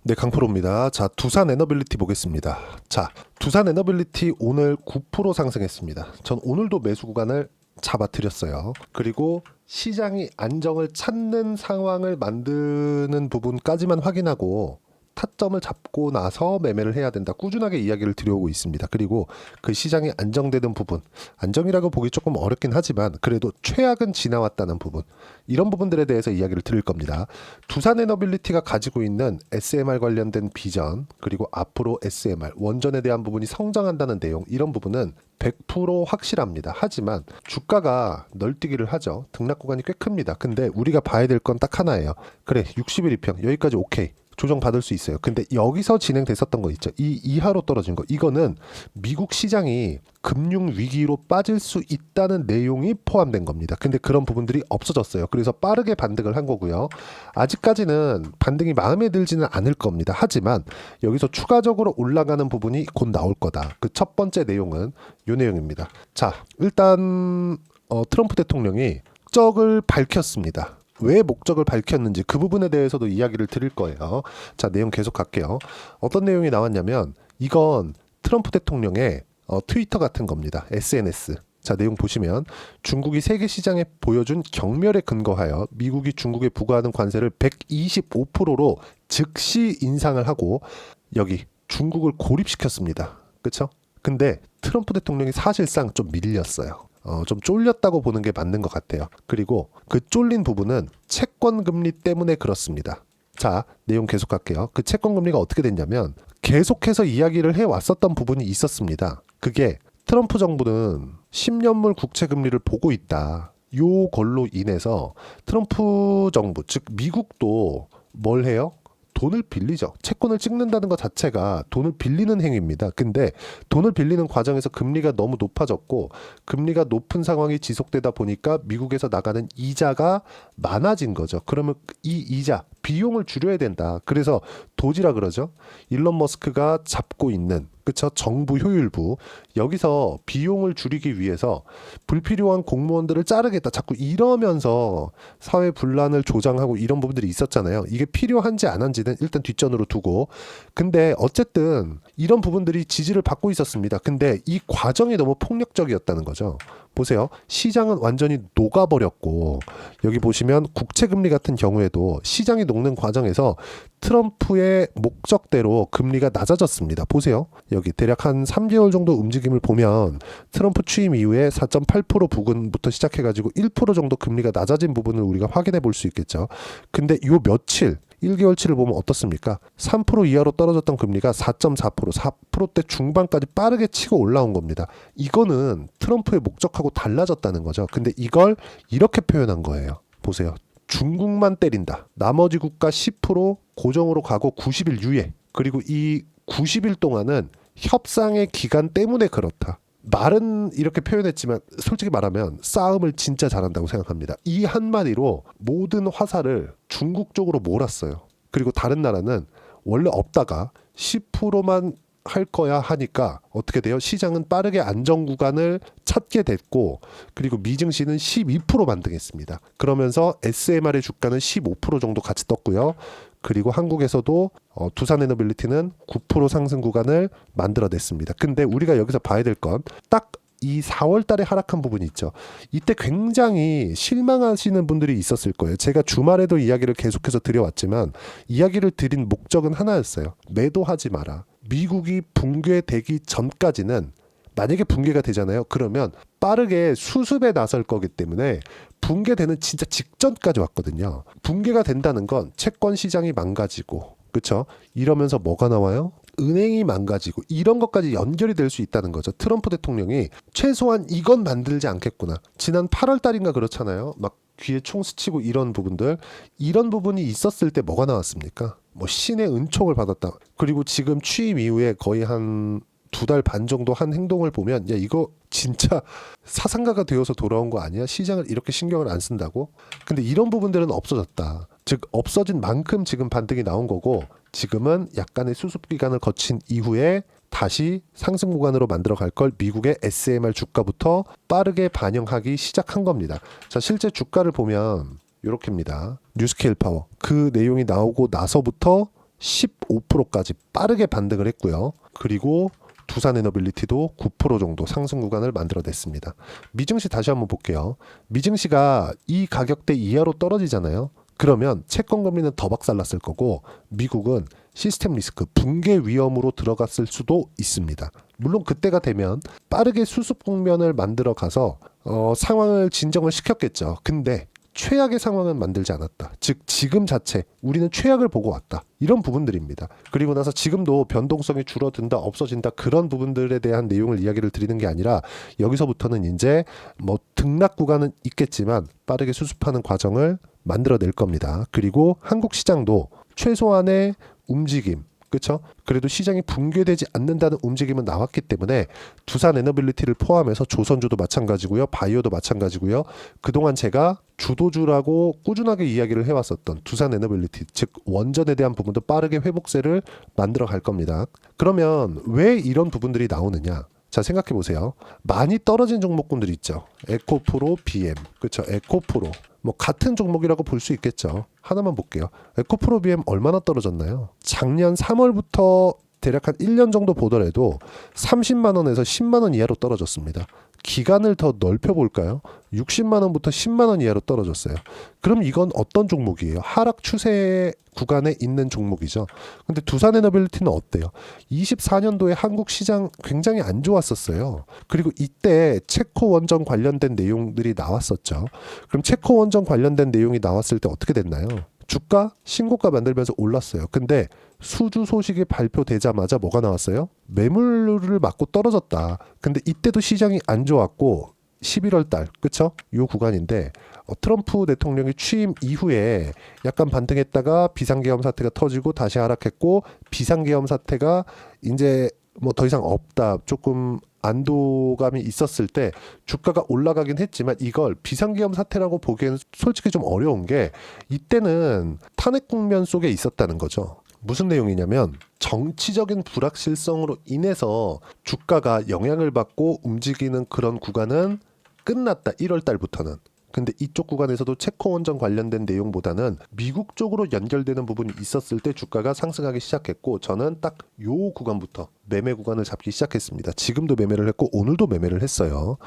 네, 강프로입니다. 자, 두산 에너빌리티 보겠습니다. 자, 두산 에너빌리티 오늘 9% 상승했습니다. 전 오늘도 매수 구간을 잡아드렸어요. 그리고 시장이 안정을 찾는 상황을 만드는 부분까지만 확인하고 타점을 잡고 나서 매매를 해야 된다. 꾸준하게 이야기를 드려오고 있습니다. 그리고 그 시장이 안정되는 부분, 안정이라고 보기 조금 어렵긴 하지만 그래도 최악은 지나왔다는 부분, 이런 부분들에 대해서 이야기를 드릴 겁니다. 두산에너빌리티가 가지고 있는 SMR 관련된 비전, 그리고 앞으로 SMR, 원전에 대한 부분이 성장한다는 내용, 이런 부분은 100% 확실합니다. 하지만 주가가 널뛰기를 하죠. 등락 구간이 꽤 큽니다. 근데 우리가 봐야 될 건 딱 하나예요. 그래, 60일 이평 여기까지 오케이. 조정받을 수 있어요. 근데 여기서 진행됐었던 거 있죠. 이 이하로 떨어진 거. 이거는 미국 시장이 금융 위기로 빠질 수 있다는 내용이 포함된 겁니다. 근데 그런 부분들이 없어졌어요. 그래서 빠르게 반등을 한 거고요. 아직까지는 반등이 마음에 들지는 않을 겁니다. 하지만 여기서 추가적으로 올라가는 부분이 곧 나올 거다. 그 첫 번째 내용은 이 내용입니다. 자, 일단 트럼프 대통령이 목적을 밝혔습니다. 왜 목적을 밝혔는지 그 부분에 대해서도 이야기를 드릴 거예요. 자, 내용 계속 갈게요. 어떤 내용이 나왔냐면 이건 트럼프 대통령의 트위터 같은 겁니다. SNS. 자, 내용 보시면 중국이 세계 시장에 보여준 경멸에 근거하여 미국이 중국에 부과하는 관세를 125%로 즉시 인상을 하고 여기 중국을 고립시켰습니다. 그렇죠? 근데 트럼프 대통령이 사실상 좀 밀렸어요. 좀 쫄렸다고 보는 게 맞는 것 같아요. 그리고 그 쫄린 부분은 채권 금리 때문에 그렇습니다. 자, 내용 계속 갈게요. 그 채권 금리가 어떻게 됐냐면 계속해서 이야기를 해왔었던 부분이 있었습니다. 그게 트럼프 정부는 10년물 국채 금리를 보고 있다. 요걸로 인해서 트럼프 정부, 즉 미국도 뭘 해요? 돈을 빌리죠. 채권을 찍는다는 것 자체가 돈을 빌리는 행위입니다. 근데 돈을 빌리는 과정에서 금리가 너무 높아졌고 금리가 높은 상황이 지속되다 보니까 미국에서 나가는 이자가 많아진 거죠. 그러면 이 이자, 비용을 줄여야 된다. 그래서 도지라 그러죠. 일론 머스크가 잡고 있는, 그쵸? 정부 효율부, 여기서 비용을 줄이기 위해서 불필요한 공무원들을 자르겠다. 자꾸 이러면서 사회 분란을 조장하고 이런 부분들이 있었잖아요. 이게 필요한지 안 한지는 일단 뒷전으로 두고, 근데 어쨌든 이런 부분들이 지지를 받고 있었습니다. 근데 이 과정이 너무 폭력적이었다는 거죠. 보세요. 시장은 완전히 녹아버렸고, 여기 보시면 국채금리 같은 경우에도 시장이 녹는 과정에서 트럼프의 목적대로 금리가 낮아졌습니다. 보세요. 여기 대략 한 3개월 정도 움직임을 보면 트럼프 취임 이후에 4.8% 부근부터 시작해가지고 1% 정도 금리가 낮아진 부분을 우리가 확인해 볼 수 있겠죠. 근데 요 며칠 1개월치를 보면 어떻습니까? 3% 이하로 떨어졌던 금리가 4.4%, 4%대 중반까지 빠르게 치고 올라온 겁니다. 이거는 트럼프의 목적하고 달라졌다는 거죠. 근데 이걸 이렇게 표현한 거예요. 보세요. 중국만 때린다. 나머지 국가 10% 고정으로 가고 90일 유예. 그리고 이 90일 동안은 협상의 기간 때문에 그렇다. 말은 이렇게 표현했지만 솔직히 말하면 싸움을 진짜 잘한다고 생각합니다. 이 한마디로 모든 화살을 중국 쪽으로 몰았어요. 그리고 다른 나라는 원래 없다가 10%만 할 거야 하니까 어떻게 돼요? 시장은 빠르게 안정 구간을 찾게 됐고, 그리고 미증시는 12% 반등했습니다. 그러면서 SMR의 주가는 15% 정도 같이 떴고요. 그리고 한국에서도 두산에너빌리티는 9% 상승 구간을 만들어냈습니다. 근데 우리가 여기서 봐야 될 건 딱 이 4월 달에 하락한 부분이 있죠. 이때 굉장히 실망하시는 분들이 있었을 거예요. 제가 주말에도 이야기를 계속해서 드려왔지만 이야기를 드린 목적은 하나였어요. 매도하지 마라. 미국이 붕괴되기 전까지는, 만약에 붕괴가 되잖아요. 그러면 빠르게 수습에 나설 거기 때문에 붕괴되는 진짜 직전까지 왔거든요. 붕괴가 된다는 건 채권 시장이 망가지고, 그렇죠? 이러면서 뭐가 나와요? 은행이 망가지고 이런 것까지 연결이 될 수 있다는 거죠. 트럼프 대통령이 최소한 이건 만들지 않겠구나. 지난 8월 달인가 그렇잖아요. 막 귀에 총 스치고 이런 부분들, 이런 부분이 있었을 때 뭐가 나왔습니까? 뭐 신의 은총을 받았다. 그리고 지금 취임 이후에 거의 한 2달 반 정도 한 행동을 보면, 야, 이거 진짜 사상가가 되어서 돌아온 거 아니야? 시장을 이렇게 신경을 안 쓴다고? 근데 이런 부분들은 없어졌다. 즉 없어진 만큼 지금 반등이 나온 거고, 지금은 약간의 수습 기간을 거친 이후에 다시 상승 구간으로 만들어 갈 걸 미국의 SMR 주가부터 빠르게 반영하기 시작한 겁니다. 자, 실제 주가를 보면 이렇게입니다. 뉴스케일 파워. 그 내용이 나오고 나서부터 15%까지 빠르게 반등을 했고요. 그리고 두산에너빌리티도 9% 정도 상승 구간을 만들어냈습니다. 미증시 다시 한번 볼게요. 미증시가 이 가격대 이하로 떨어지잖아요. 그러면 채권 금리는 더 박살났을 거고 미국은 시스템 리스크, 붕괴 위험으로 들어갔을 수도 있습니다. 물론 그때가 되면 빠르게 수습 국면을 만들어 가서 상황을 진정을 시켰겠죠. 근데 최악의 상황은 만들지 않았다. 즉 지금 자체 우리는 최악을 보고 왔다. 이런 부분들입니다. 그리고 나서 지금도 변동성이 줄어든다, 없어진다, 그런 부분들에 대한 내용을 이야기를 드리는 게 아니라 여기서부터는 이제 뭐 등락 구간은 있겠지만 빠르게 수습하는 과정을 만들어낼 겁니다. 그리고 한국 시장도 최소한의 움직임, 그렇죠? 그래도 시장이 붕괴되지 않는다는 움직임은 나왔기 때문에 두산에너빌리티를 포함해서 조선주도 마찬가지고요, 바이오도 마찬가지고요. 그동안 제가 주도주라고 꾸준하게 이야기를 해왔었던 두산에너빌리티, 즉 원전에 대한 부분도 빠르게 회복세를 만들어 갈 겁니다. 그러면 왜 이런 부분들이 나오느냐? 자, 생각해 보세요. 많이 떨어진 종목군들이 있죠. 에코프로, BM, 그렇죠? 에코프로 뭐 같은 종목이라고 볼 수 있겠죠. 하나만 볼게요. 에코프로 BM 얼마나 떨어졌나요? 작년 3월부터 대략 한 1년 정도 보더라도 30만 원에서 10만 원 이하로 떨어졌습니다. 기간을 더 넓혀 볼까요? 60만 원부터 10만 원 이하로 떨어졌어요. 그럼 이건 어떤 종목이에요? 하락 추세 구간에 있는 종목이죠. 근데 두산에너빌리티는 어때요? 24년도에 한국 시장 굉장히 안 좋았었어요. 그리고 이때 체코 원전 관련된 내용들이 나왔었죠. 그럼 체코 원전 관련된 내용이 나왔을 때 어떻게 됐나요? 주가 신고가 만들면서 올랐어요. 근데 수주 소식이 발표되자마자 뭐가 나왔어요? 매물을 맞고 떨어졌다. 근데 이때도 시장이 안 좋았고 11월 달, 그쵸? 요 구간인데 트럼프 대통령이 취임 이후에 약간 반등했다가 비상계엄 사태가 터지고 다시 하락했고, 비상계엄 사태가 이제 뭐 더 이상 없다, 조금 안도감이 있었을 때 주가가 올라가긴 했지만 이걸 비상계엄 사태라고 보기에는 솔직히 좀 어려운 게 이때는 탄핵 국면 속에 있었다는 거죠. 무슨 내용이냐면 정치적인 불확실성으로 인해서 주가가 영향을 받고 움직이는 그런 구간은 끝났다. 1월 달부터는. 근데 이쪽 구간에서도 체코 원전 관련된 내용보다는 미국 쪽으로 연결되는 부분이 있었을 때 주가가 상승하기 시작했고, 저는 딱 요 구간부터 매매 구간을 잡기 시작했습니다. 지금도 매매를 했고 오늘도 매매를 했어요.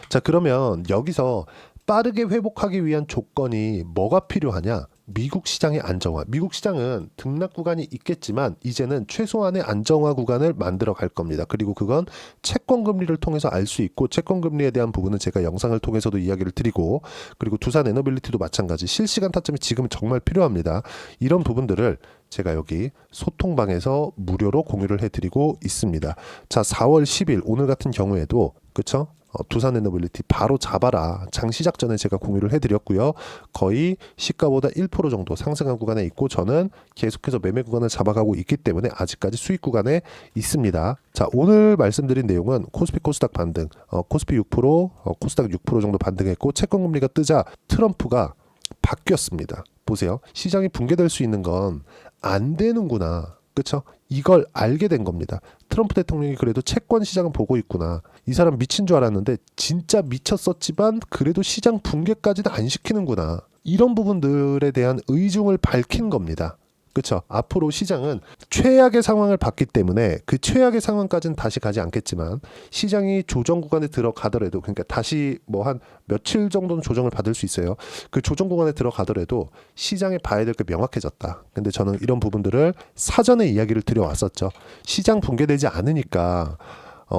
자, 그러면 여기서 빠르게 회복하기 위한 조건이 뭐가 필요하냐? 미국 시장의 안정화. 미국 시장은 등락 구간이 있겠지만 이제는 최소한의 안정화 구간을 만들어 갈 겁니다. 그리고 그건 채권 금리를 통해서 알 수 있고, 채권 금리에 대한 부분은 제가 영상을 통해서도 이야기를 드리고, 그리고 두산에너빌리티도 마찬가지 실시간 타점이 지금 정말 필요합니다. 이런 부분들을 제가 여기 소통방에서 무료로 공유를 해드리고 있습니다. 자, 4월 10일 오늘 같은 경우에도 그쵸? 두산에너빌리티 바로 잡아라. 장 시작 전에 제가 공유를 해드렸고요. 거의 시가보다 1% 정도 상승한 구간에 있고, 저는 계속해서 매매 구간을 잡아가고 있기 때문에 아직까지 수익 구간에 있습니다. 자, 오늘 말씀드린 내용은 코스피 코스닥 반등, 코스피 6%, 코스닥 6% 정도 반등했고, 채권금리가 뜨자 트럼프가 바뀌었습니다. 보세요. 시장이 붕괴될 수 있는 건 안 되는구나. 그렇죠? 이걸 알게 된 겁니다. 트럼프 대통령이 그래도 채권 시장은 보고 있구나. 이 사람 미친 줄 알았는데 진짜 미쳤었지만 그래도 시장 붕괴까지는 안 시키는구나. 이런 부분들에 대한 의중을 밝힌 겁니다. 그렇죠? 앞으로 시장은 최악의 상황을 봤기 때문에 그 최악의 상황까지는 다시 가지 않겠지만, 시장이 조정 구간에 들어가더라도, 그러니까 다시 뭐 한 며칠 정도는 조정을 받을 수 있어요. 그 조정 구간에 들어가더라도 시장에 봐야 될 게 명확해졌다. 근데 저는 이런 부분들을 사전에 이야기를 드려왔었죠. 시장 붕괴되지 않으니까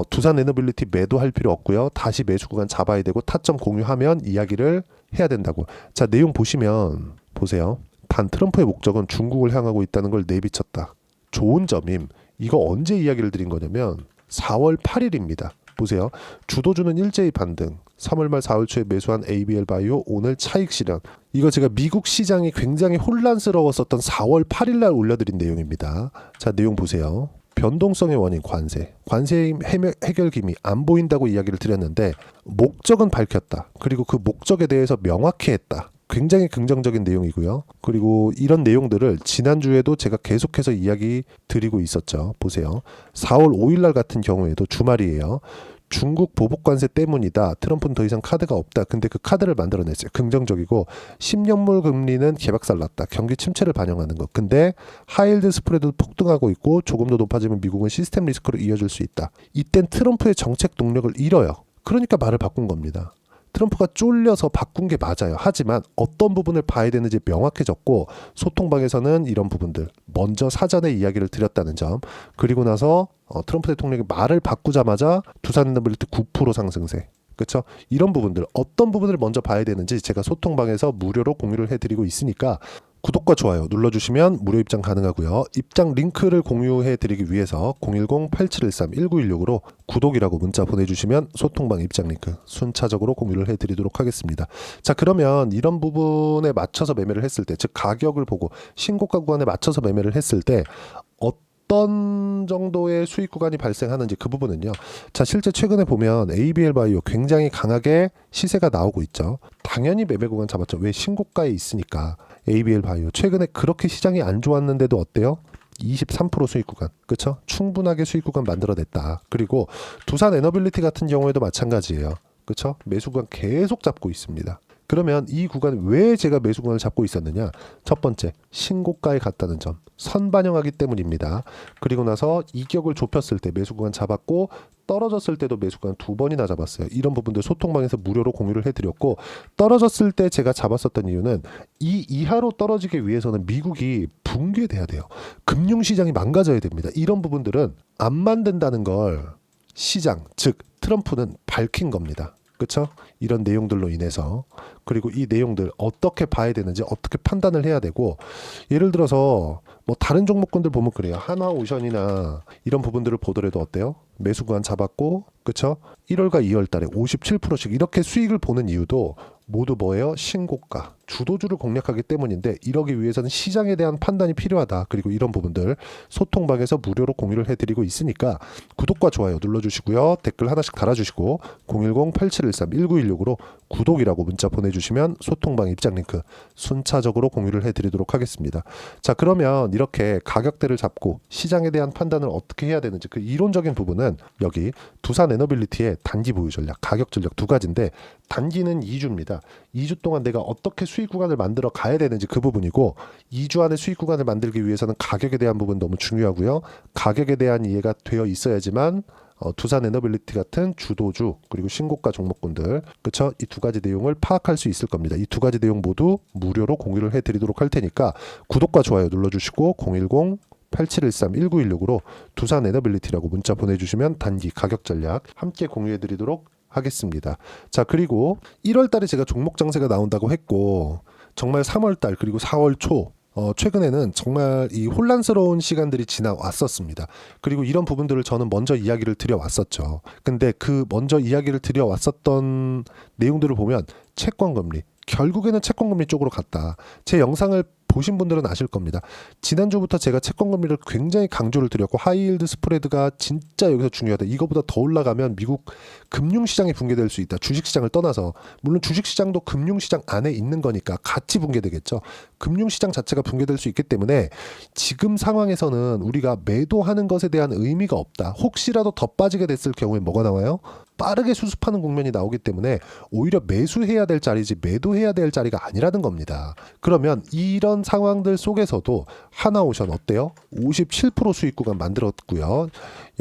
두산에너빌리티 매도할 필요 없고요. 다시 매수 구간 잡아야 되고 타점 공유하면 이야기를 해야 된다고. 자, 내용 보시면 보세요. 단 트럼프의 목적은 중국을 향하고 있다는 걸 내비쳤다. 좋은 점임. 이거 언제 이야기를 드린 거냐면 4월 8일입니다. 보세요. 주도주는 일제히 반등. 3월 말 4월 초에 매수한 ABL 바이오 오늘 차익 실현. 이거 제가 미국 시장이 굉장히 혼란스러웠었던 4월 8일 날 올려드린 내용입니다. 자, 내용 보세요. 변동성의 원인 관세. 관세 해결 기미 안 보인다고 이야기를 드렸는데 목적은 밝혔다. 그리고 그 목적에 대해서 명확히 했다. 굉장히 긍정적인 내용이고요. 그리고 이런 내용들을 지난주에도 제가 계속해서 이야기 드리고 있었죠. 보세요. 4월 5일 날 같은 경우에도 주말이에요. 중국 보복 관세 때문이다. 트럼프는 더 이상 카드가 없다. 근데 그 카드를 만들어냈어요. 긍정적이고 10년물 금리는 개박살 났다. 경기 침체를 반영하는 것. 근데 하이힐드 스프레드도 폭등하고 있고 조금 더 높아지면 미국은 시스템 리스크로 이어질 수 있다. 이땐 트럼프의 정책 동력을 잃어요. 그러니까 말을 바꾼 겁니다. 트럼프가 쫄려서 바꾼 게 맞아요. 하지만 어떤 부분을 봐야 되는지 명확해졌고 소통방에서는 이런 부분들 먼저 사전에 이야기를 드렸다는 점, 그리고 나서 트럼프 대통령이 말을 바꾸자마자 두산에너빌리티 9% 상승세, 그렇죠? 이런 부분들 어떤 부분을 먼저 봐야 되는지 제가 소통방에서 무료로 공유를 해드리고 있으니까 구독과 좋아요 눌러주시면 무료 입장 가능하고요. 입장 링크를 공유해드리기 위해서 010-8713-1916으로 구독이라고 문자 보내주시면 소통방 입장 링크 순차적으로 공유를 해드리도록 하겠습니다. 자, 그러면 이런 부분에 맞춰서 매매를 했을 때, 즉 가격을 보고 신고가 구간에 맞춰서 매매를 했을 때 어떤 정도의 수익 구간이 발생하는지 그 부분은요. 자, 실제 최근에 보면 ABL 바이오 굉장히 강하게 시세가 나오고 있죠. 당연히 매매 구간 잡았죠. 왜? 신고가에 있으니까. ABL 바이오 최근에 그렇게 시장이 안 좋았는데도 어때요? 23% 수익 구간, 그렇죠? 충분하게 수익 구간 만들어냈다. 그리고 두산 에너빌리티 같은 경우에도 마찬가지예요. 그렇죠? 매수 구간 계속 잡고 있습니다. 그러면 이 구간 왜 제가 매수 구간을 잡고 있었느냐? 첫 번째, 신고가에 갔다는 점, 선반영하기 때문입니다. 그리고 나서 이격을 좁혔을 때 매수 구간 잡았고 떨어졌을 때도 매수 구간 2번이나 잡았어요. 이런 부분들 소통방에서 무료로 공유를 해드렸고, 떨어졌을 때 제가 잡았었던 이유는 이 이하로 떨어지기 위해서는 미국이 붕괴돼야 돼요. 금융시장이 망가져야 됩니다. 이런 부분들은 안 만든다는 걸 시장, 즉 트럼프는 밝힌 겁니다. 그렇죠? 이런 내용들로 인해서. 그리고 이 내용들 어떻게 봐야 되는지 어떻게 판단을 해야 되고, 예를 들어서 뭐 다른 종목군들 보면 그래요. 하나오션이나 이런 부분들을 보더라도 어때요? 매수 구간 잡았고, 그렇죠? 1월과 2월 달에 57%씩 이렇게 수익을 보는 이유도 모두 뭐예요? 신고가, 주도주를 공략하기 때문인데, 이러기 위해서는 시장에 대한 판단이 필요하다. 그리고 이런 부분들 소통방에서 무료로 공유를 해드리고 있으니까 구독과 좋아요 눌러주시고요. 댓글 하나씩 달아주시고 010-8713-1916으로 구독이라고 문자 보내주시면 소통방 입장 링크 순차적으로 공유를 해드리도록 하겠습니다. 자, 그러면 이렇게 가격대를 잡고 시장에 대한 판단을 어떻게 해야 되는지 그 이론적인 부분은 여기 두산 에너빌리티의 단기 보유 전략, 가격 전략 두 가지인데, 단기는 2주입니다. 2주 동안 내가 어떻게 수익 구간을 만들어 가야 되는지 그 부분이고, 2주 안에 수익 구간을 만들기 위해서는 가격에 대한 부분 너무 중요하고요. 가격에 대한 이해가 되어 있어야지만 두산 에너빌리티 같은 주도주 그리고 신고가 종목군들, 그렇죠? 이 두 가지 내용을 파악할 수 있을 겁니다. 이 두 가지 내용 모두 무료로 공유를 해드리도록 할 테니까 구독과 좋아요 눌러주시고 010-8713-1916으로 두산 에너빌리티라고 문자 보내주시면 단기 가격 전략 함께 공유해드리도록 하겠습니다. 자, 그리고 1월 달에 제가 종목 장세가 나온다고 했고, 정말 3월 달 그리고 4월 초 최근에는 정말 이 혼란스러운 시간들이 지나왔었습니다. 그리고 이런 부분들을 저는 먼저 이야기를 드려왔었죠. 근데 그 먼저 이야기를 드려왔었던 내용들을 보면 채권금리, 결국에는 채권금리 쪽으로 갔다. 제 영상을 보신 분들은 아실 겁니다. 지난주부터 제가 채권금리를 굉장히 강조를 드렸고, 하이힐드 스프레드가 진짜 여기서 중요하다. 이거보다 더 올라가면 미국 금융시장이 붕괴될 수 있다. 주식시장을 떠나서. 물론 주식시장도 금융시장 안에 있는 거니까 같이 붕괴되겠죠. 금융시장 자체가 붕괴될 수 있기 때문에 지금 상황에서는 우리가 매도하는 것에 대한 의미가 없다. 혹시라도 더 빠지게 됐을 경우에 뭐가 나와요? 빠르게 수습하는 국면이 나오기 때문에 오히려 매수해야 될 자리지 매도해야 될 자리가 아니라는 겁니다. 그러면 이런 상황들 속에서도 하나오션 어때요? 57% 수익 구간 만들었고요.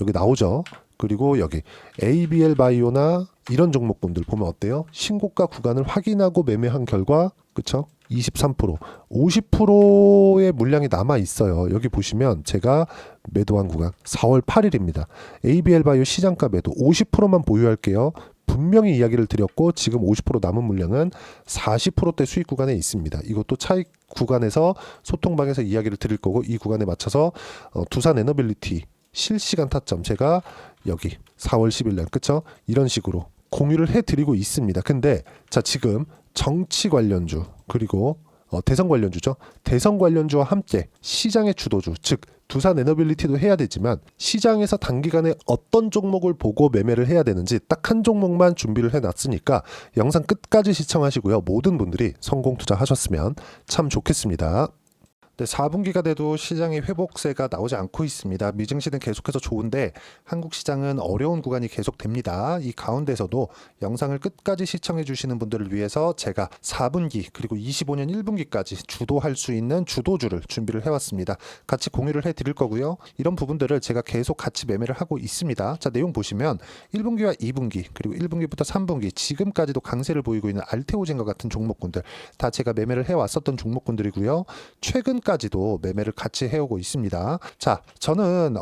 여기 나오죠. 그리고 여기 ABL 바이오나 이런 종목군들 보면 어때요? 신고가 구간을 확인하고 매매한 결과, 그쵸? 23%, 50%의 물량이 남아 있어요. 여기 보시면 제가 매도한 구간 4월 8일입니다. ABL 바이오 시장가 매도 50%만 보유할게요. 분명히 이야기를 드렸고, 지금 50% 남은 물량은 40%대 수익 구간에 있습니다. 이것도 차익 구간에서 소통방에서 이야기를 드릴 거고, 이 구간에 맞춰서 두산 에너빌리티 실시간 타점 제가 여기 4월 10일 날, 그쵸? 이런 식으로 공유를 해드리고 있습니다. 근데 자, 지금 정치 관련주 그리고 대선 관련주죠. 대선 관련주와 함께 시장의 주도주, 즉 두산 에너빌리티도 해야 되지만 시장에서 단기간에 어떤 종목을 보고 매매를 해야 되는지 딱 한 종목만 준비를 해놨으니까 영상 끝까지 시청하시고요. 모든 분들이 성공 투자하셨으면 참 좋겠습니다. 네, 4분기가 돼도 시장의 회복세가 나오지 않고 있습니다. 미증시는 계속해서 좋은데 한국 시장은 어려운 구간이 계속됩니다. 이 가운데서도 영상을 끝까지 시청해 주시는 분들을 위해서 제가 4분기 그리고 25년 1분기까지 주도할 수 있는 주도주를 준비를 해왔습니다. 같이 공유를 해드릴 거고요. 이런 부분들을 제가 계속 같이 매매를 하고 있습니다. 자, 내용 보시면 1분기와 2분기 그리고 1분기부터 3분기 지금까지도 강세를 보이고 있는 알테오젠과 같은 종목군들 다 제가 매매를 해왔었던 종목군들이고요. 최근까지도 매매를 같이 해오고 있습니다. 자, 저는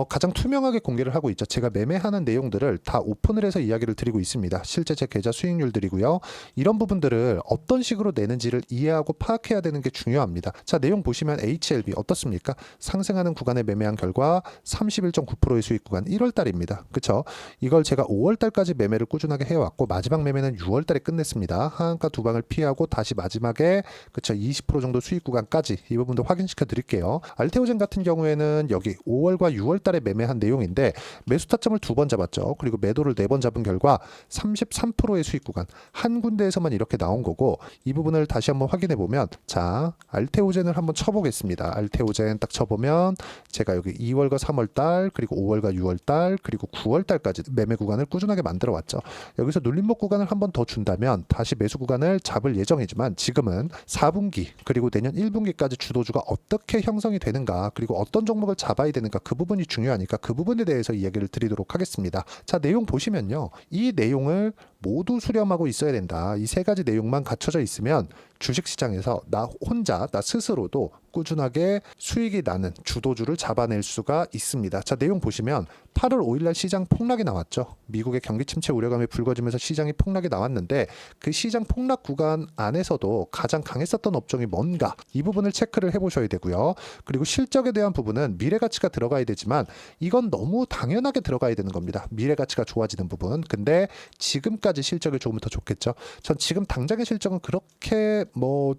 가장 투명하게 공개를 하고 있죠. 제가 매매하는 내용들을 다 오픈을 해서 이야기를 드리고 있습니다. 실제 제 계좌 수익률들이고요. 이런 부분들을 어떤 식으로 내는지를 이해하고 파악해야 되는 게 중요합니다. 자, 내용 보시면 HLB 어떻습니까? 상승하는 구간에 매매한 결과 31.9%의 수익 구간 1월 달입니다. 그렇죠? 이걸 제가 5월 달까지 매매를 꾸준하게 해왔고 마지막 매매는 6월 달에 끝냈습니다. 하한가 두 방을 피하고 다시 마지막에 그렇죠? 20% 정도 수익 구간까지 이 부분도 확인시켜 드릴게요. 알테오젠 같은 경우에는 여기 5월과 6월 달에 매매한 내용인데 매수 타점을 2번 잡았죠. 그리고 매도를 4번 잡은 결과 33%의 수익 구간 한 군데에서만 이렇게 나온 거고 이 부분을 다시 한번 확인해 보면 자, 알테오젠을 한번 쳐보겠습니다. 알테오젠 딱 쳐보면 제가 여기 2월과 3월 달 그리고 5월과 6월 달 그리고 9월 달까지 매매 구간을 꾸준하게 만들어 왔죠. 여기서 눌림목 구간을 한번 더 준다면 다시 매수 구간을 잡을 예정이지만 지금은 4분기 그리고 내년 1분기까지 주도주가 어떻게 형성이 되는가 그리고 어떤 종목을 잡아야 되는가 그 부분이 중요하니까 그 부분에 대해서 이야기를 드리도록 하겠습니다. 자, 내용 보시면요. 이 내용을 모두 수렴하고 있어야 된다. 이 세 가지 내용만 갖춰져 있으면 주식시장에서 나 혼자 나 스스로도 꾸준하게 수익이 나는 주도주를 잡아낼 수가 있습니다. 자, 내용 보시면 8월 5일날 시장 폭락이 나왔죠. 미국의 경기 침체 우려감이 불거지면서 시장이 폭락이 나왔는데 그 시장 폭락 구간 안에서도 가장 강했었던 업종이 뭔가 이 부분을 체크를 해보셔야 되고요. 그리고 실적에 대한 부분은 미래가치가 들어가야 되지만 이건 너무 당연하게 들어가야 되는 겁니다. 미래가치가 좋아지는 부분. 근데 지금까지 실적이 좋으면 더 좋겠죠. 전 지금 당장의 실적은 그렇게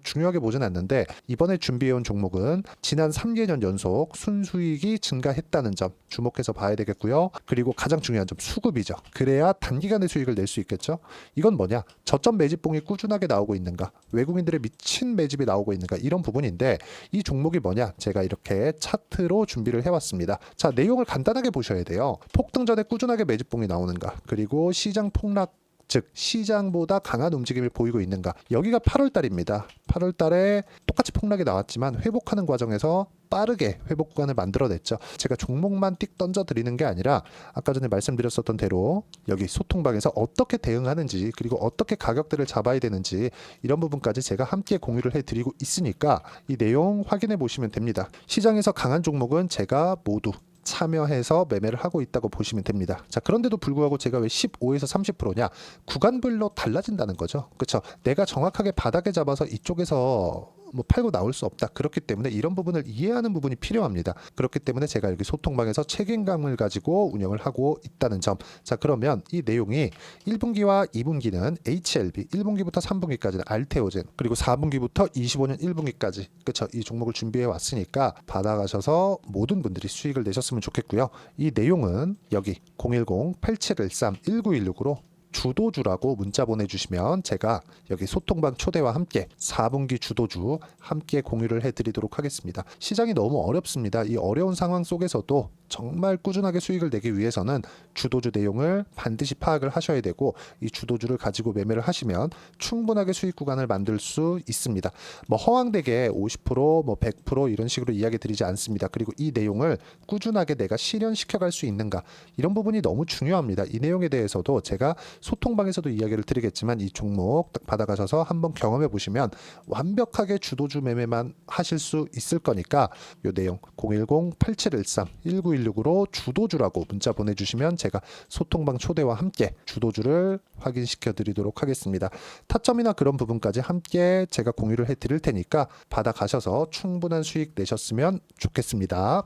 중요하게 보진 않는데 이번에 준비해온 종목은 지난 3개년 연속 순수익이 증가했다는 점 주목해서 봐야 되겠고요. 그리고 가장 중요한 점 수급이죠. 그래야 단기간에 수익을 낼 수 있겠죠. 이건 뭐냐? 저점 매집봉이 꾸준하게 나오고 있는가? 외국인들의 미친 매집이 나오고 있는가? 이런 부분인데 이 종목이 뭐냐? 제가 이렇게 차트로 준비를 해왔습니다. 자, 내용을 간단하게 보셔야 돼요. 폭등 전에 꾸준하게 매집봉이 나오는가? 그리고 시장 폭락 즉 시장보다 강한 움직임을 보이고 있는가. 여기가 8월 달입니다. 8월 달에 똑같이 폭락이 나왔지만 회복하는 과정에서 빠르게 회복 구간을 만들어냈죠. 제가 종목만 띡 던져드리는 게 아니라 아까 전에 말씀드렸었던 대로 여기 소통방에서 어떻게 대응하는지 그리고 어떻게 가격대를 잡아야 되는지 이런 부분까지 제가 함께 공유를 해드리고 있으니까 이 내용 확인해 보시면 됩니다. 시장에서 강한 종목은 제가 모두 참여해서 매매를 하고 있다고 보시면 됩니다. 자, 그런데도 불구하고 제가 왜 15에서 30%냐? 구간별로 달라진다는 거죠. 그렇죠? 내가 정확하게 바닥에 잡아서 이쪽에서 팔고 나올 수 없다. 그렇기 때문에 이런 부분을 이해하는 부분이 필요합니다. 그렇기 때문에 제가 여기 소통방에서 책임감을 가지고 운영을 하고 있다는 점. 자, 그러면 이 내용이 1분기와 2분기는 HLB, 1분기부터 3분기까지는 알테오젠, 그리고 4분기부터 25년 1분기까지 그렇죠? 이 종목을 준비해 왔으니까 받아가셔서 모든 분들이 수익을 내셨으면 좋겠고요. 이 내용은 여기 010-8713-1916으로 주도주라고 문자 보내주시면 제가 여기 소통방 초대와 함께 4분기 주도주 함께 공유를 해드리도록 하겠습니다. 시장이 너무 어렵습니다. 이 어려운 상황 속에서도 정말 꾸준하게 수익을 내기 위해서는 주도주 내용을 반드시 파악을 하셔야 되고 이 주도주를 가지고 매매를 하시면 충분하게 수익 구간을 만들 수 있습니다. 허황되게 50%, 100% 이런 식으로 이야기 드리지 않습니다. 그리고 이 내용을 꾸준하게 내가 실현시켜 갈 수 있는가 이런 부분이 너무 중요합니다. 이 내용에 대해서도 제가 소통방에서도 이야기를 드리겠지만 이 종목 딱 받아가셔서 한번 경험해 보시면 완벽하게 주도주 매매만 하실 수 있을 거니까 이 내용 010-8713-1916으로 주도주라고 문자 보내주시면 제가 소통방 초대와 함께 주도주를 확인시켜 드리도록 하겠습니다. 타점이나 그런 부분까지 함께 제가 공유를 해 드릴 테니까 받아가셔서 충분한 수익 내셨으면 좋겠습니다.